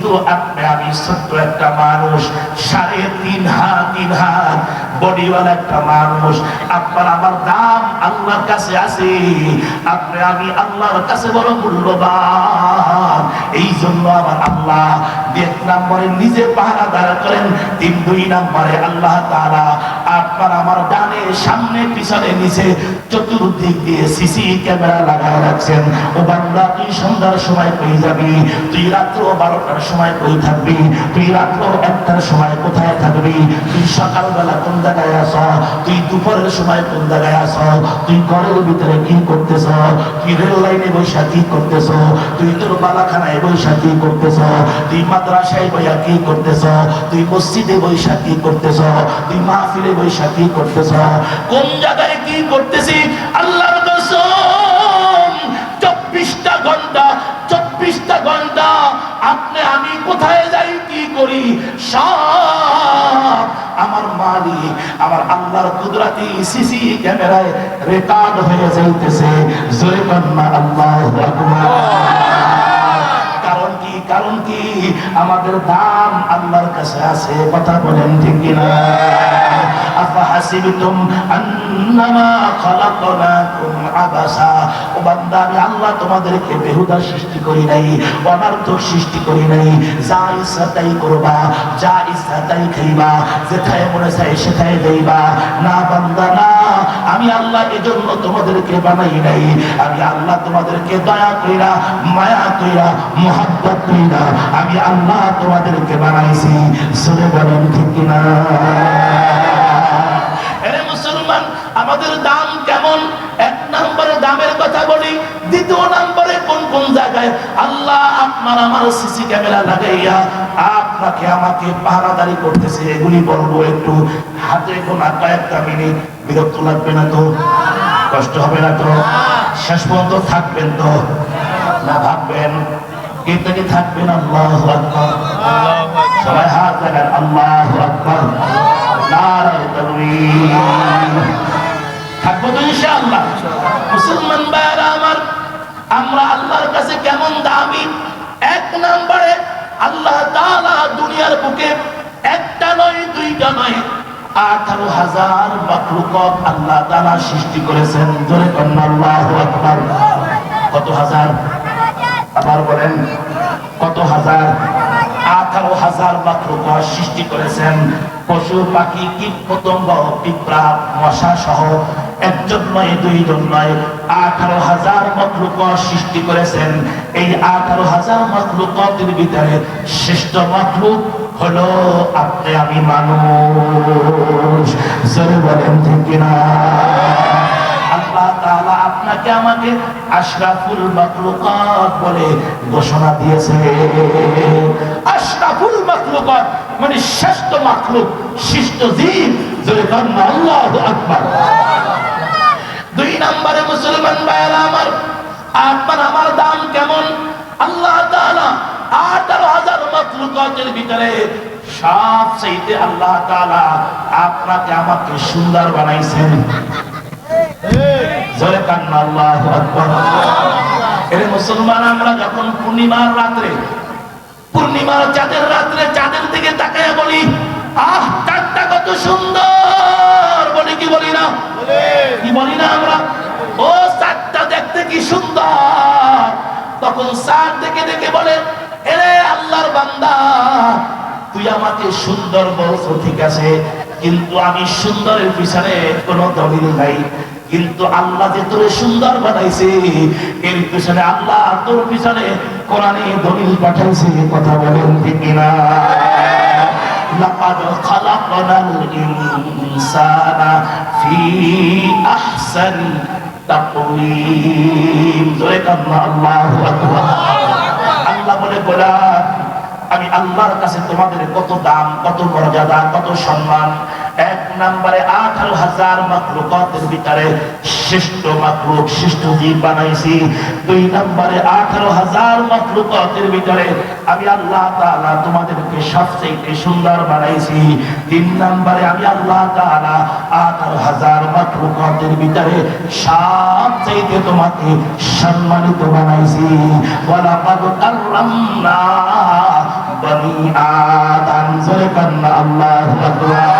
কিন্তু আপনি আমি ছোট্ট একটা মানুষ, 3.5 হাত বডিওয়ালা একটা মানুষ। আপনার আমার দাম আল্লাহর কাছে আছে, আপনি আমি আল্লাহর কাছে বড় মূল্যবান। এই জন্য আমার আল্লাহ 1 নম্বরে নিজে পাহারাদার করেন, 2 নম্বরে আল্লাহ তাআলা আপনার আমার ডানে সামনে পিছনে নিচে চতুর্দিক দিয়ে সিসি ক্যামেরা লাগায় রাখছেন। ও বান্দা, তুই সন্ধ্যার সময় কই যাবি, তুই রাত্র 12টার সময় কই থাকবি, তুই রাত্র 1টার সময় কোথায় থাকবি, তুই সকালবেলা কোন জায়গায় আছো, তুই দুপুরের সময় কোন জায়গায় আছো, তুই ঘরের ভিতরে কি করতেছ, তুই রেল লাইনে বৈশা কি করতেছ, তুই তোর বালাখানায় বৈশা কি করতেছ, তুই মাদ্রাসায় বইয়া কি করতেছ, তুই মসজিদে বৈশা কি করতেছ, তুই মাহফিলে বৈশা কি করতেছ, কোন জায়গায় কি করতেছি, আল্লাহর কসম 24টা ঘন্টা আপনি আমি কোথায় যাই কি করি সব আমার মালিক আমার আল্লাহর কুদরতি সিসি ক্যামেরায় রেকর্ড হয়ে যাইতেছে। জোরে কন্না আল্লাহু আকবার। কারণ কি আমাদের দাম আল্লাহর কাছে আছে, কথা বলেন ঠিক কিনা? আফাহাসিবতুম আন্নামা খালাকনাকুম আবাসা। ও বান্দা, আমি আল্লাহ তোমাদেরকে বেহুদা সৃষ্টি করি নাই, অনর্থক সৃষ্টি করি নাই। যা ইচ্ছা তাই করবা, যা ইচ্ছা তাই খাইবা, যেথায় মনে চায় সেথায় যাইবা। না বান্দা না, আমি আল্লাহ এজন্য তোমাদেরকে বানাই নাই। আমি আল্লাহ তোমাদেরকে দয়া কইরা মায়া কইরা মুহাব্বত কইরা আমি আল্লাহ তোমাদেরকে বানাইছি। শুনে বলেন ঠিক কিনা? আরে মুসলমান, আমাদের দাম কেমন? 1 নম্বরে দামের কথা বলি, 2 নম্বরে কোন কোন জায়গায় আল্লাহ আপনার আমার সিসি ক্যামেরা লাগাইয়া আপনাকে আমাকে পাহারাদারি করতেছে, এগুলি বলবো। একটু হাতে গোনা কয়েকটা মিনিট, বিরক্ত লাগবে না তো? কষ্ট হবে না তো? শেষ পর্যন্ত থাকবেন তো? না ভাববেন কিন্তু কি থাকবেন? আল্লাহু আকবার। সবাই হাত দেখান, আল্লাহু আকবার। নারায়ে তাকবীর। থাকবো তো ইনশাআল্লাহ। মুসলমান ভাইরা আমার, আমরা আল্লাহর কাছে কেমন দামি? 1 নম্বরে আল্লাহ তাআলা দুনিয়ার বুকে একটা নয়, 2টা নয়, 18,000 মাখলুকাত আল্লাহ তাআলা সৃষ্টি করেছেন। জোরে বলেন আল্লাহু আকবার। কত হাজার? আবার বলেন কত হাজার? 18,000 মাখলুকাত সৃষ্টি করেছেন। পশু পাখি কীট পতঙ্গ পিঁপড়া মশা সহ 1জন নয় 2জন নয়, 18,000 মাখলুকাত সৃষ্টি করেছেন। এই 18,000 মাখলুকাতের ভিতরে শ্রেষ্ঠ মাখলুক হলো আপনি আমি মানুষ। জোরে বলেন ঠিক কিনা? আল্লাহ তাআলা আপনাকে আমাকে আশরাফুল মাখলুকাত বলে ঘোষণা দিয়েছে। আশরাফুল মাখলুকাত মানে শ্রেষ্ঠ মাখলুক, শ্রেষ্ঠ জীব। জোরে বলেন আল্লাহু আকবার। 2 নম্বরে মুসলমান ভাইরা আমার, আপনার আমার দাম কেমন? আল্লাহ তাআলা 18,000 মাখলুকাতের ভিতরে সবচেয়ে আল্লাহ তাআলা আপনাকে আমাকে সুন্দর বানাইছেন। জোরে কান্না আল্লাহু আকবার। এর মুসলমান, আমরা যখন পূর্ণিমার রাত্রে, পূর্ণিমার চাঁদের রাত্রে চাঁদের দিকে তাকায় বলি, আহ চাঁদটা কত সুন্দর, বলি কি বলি না? কি বলি না আমরা? ও চাঁদটা দেখতে কি সুন্দর। তখন চাঁদ দেখে দেখে বলে, এরে আল্লাহর বান্দা, তুই আমাকে সুন্দর বলছো ঠিক আছে, কিন্তু আমি সুন্দরের পিছনে কোনো দলিল নাই। কিন্তু আল্লাহ যে তোরে সুন্দর বানাইছে, এর পিছনে আল্লাহ তোর পিছনে কোরআনে দলিল পাঠাইছে। কথা বলেন ঠিক কিনা? লাকাদ খালাকনাল ইনসানা ফি আহসানি তাকওয়িম। জোরে কান্না আল্লাহু আকবার। আল্লাহ বলে, বলা আমি আল্লাহর কাছে তোমাদের কত দাম, কত মর্যাদা, কত সম্মান। 1 নম্বরে 18,000 মাখলুকাতের ভিতরে শ্রেষ্ঠ মাখলুক, শ্রেষ্ঠ জীব বানাইছি। 2 নম্বরে 18,000 মাখলুকাতের ভিতরে আমি আল্লাহ তাআলা তোমাদেরকে সবচেয়ে সুন্দর বানাইছি। 3 নম্বরে আমি আল্লাহ তাআলা 18,000 মাখলুকাতের ভিতরে সবচেয়ে তোমাকে সম্মানিত বানাইছি। ওয়ালাকাদ কাররামনা জমিআ দান জোরে কান্না আল্লাহু আকবার